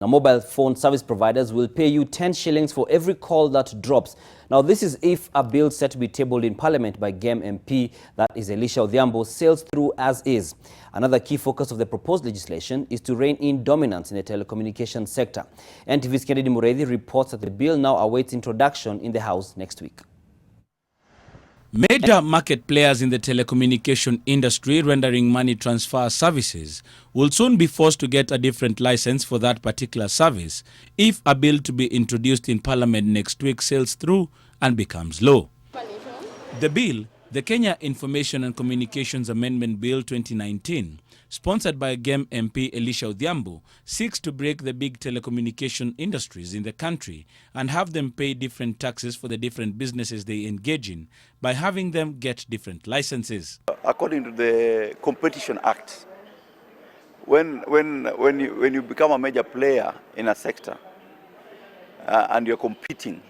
Now, mobile phone service providers will pay you 10 shillings for every call that drops. Now, this is if a bill set to be tabled in Parliament by GEM MP, that is Elisha Odhiambo, sails through as is. Another key focus of the proposed legislation is to rein in dominance in the telecommunications sector. NTV's Kennedy Mureithi reports that the bill now awaits introduction in the House next week. Major market players in the telecommunication industry rendering money transfer services will soon be forced to get a different license for that particular service if a bill to be introduced in Parliament next week sails through and becomes law. The bill, the Kenya Information and Communications Amendment Bill 2019, sponsored by GEM MP Elisha Odhiambo, seeks to break the big telecommunication industries in the country and have them pay different taxes for the different businesses they engage in by having them get different licenses. According to the Competition Act, when you become a major player in a sector and you're competing,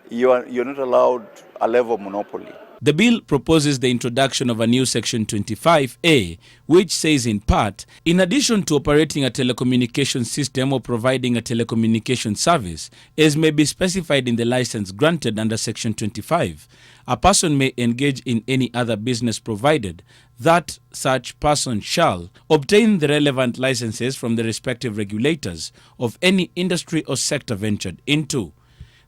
you're not allowed a level of monopoly. The bill proposes the introduction of a new Section 25A, which says in part, in addition to operating a telecommunication system or providing a telecommunication service, as may be specified in the license granted under Section 25, a person may engage in any other business provided that such person shall obtain the relevant licenses from the respective regulators of any industry or sector ventured into.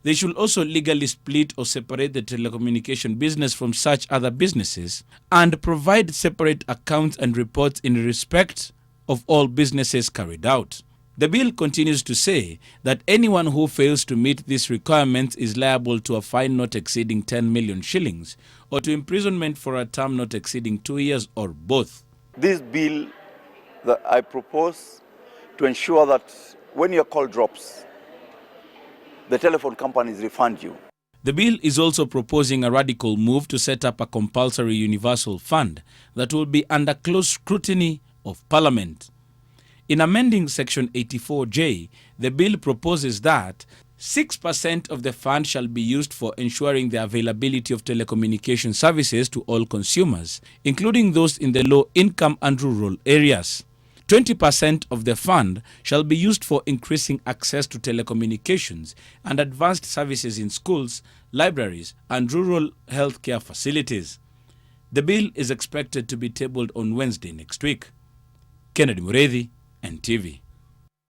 They should also legally split or separate the telecommunication business from such other businesses and provide separate accounts and reports in respect of all businesses carried out. The bill continues to say that anyone who fails to meet these requirements is liable to a fine not exceeding 10 million shillings or to imprisonment for a term not exceeding 2 years or both. This bill that I propose to ensure that when your call drops, the telephone companies refund you. The bill is also proposing a radical move to set up a compulsory universal fund that will be under close scrutiny of Parliament. In amending Section 84J, the bill proposes that 6% of the fund shall be used for ensuring the availability of telecommunication services to all consumers, including those in the low-income and rural areas. 20% of the fund shall be used for increasing access to telecommunications and advanced services in schools, libraries, and rural healthcare facilities. The bill is expected to be tabled on Wednesday next week. Kennedy Mureithi, NTV.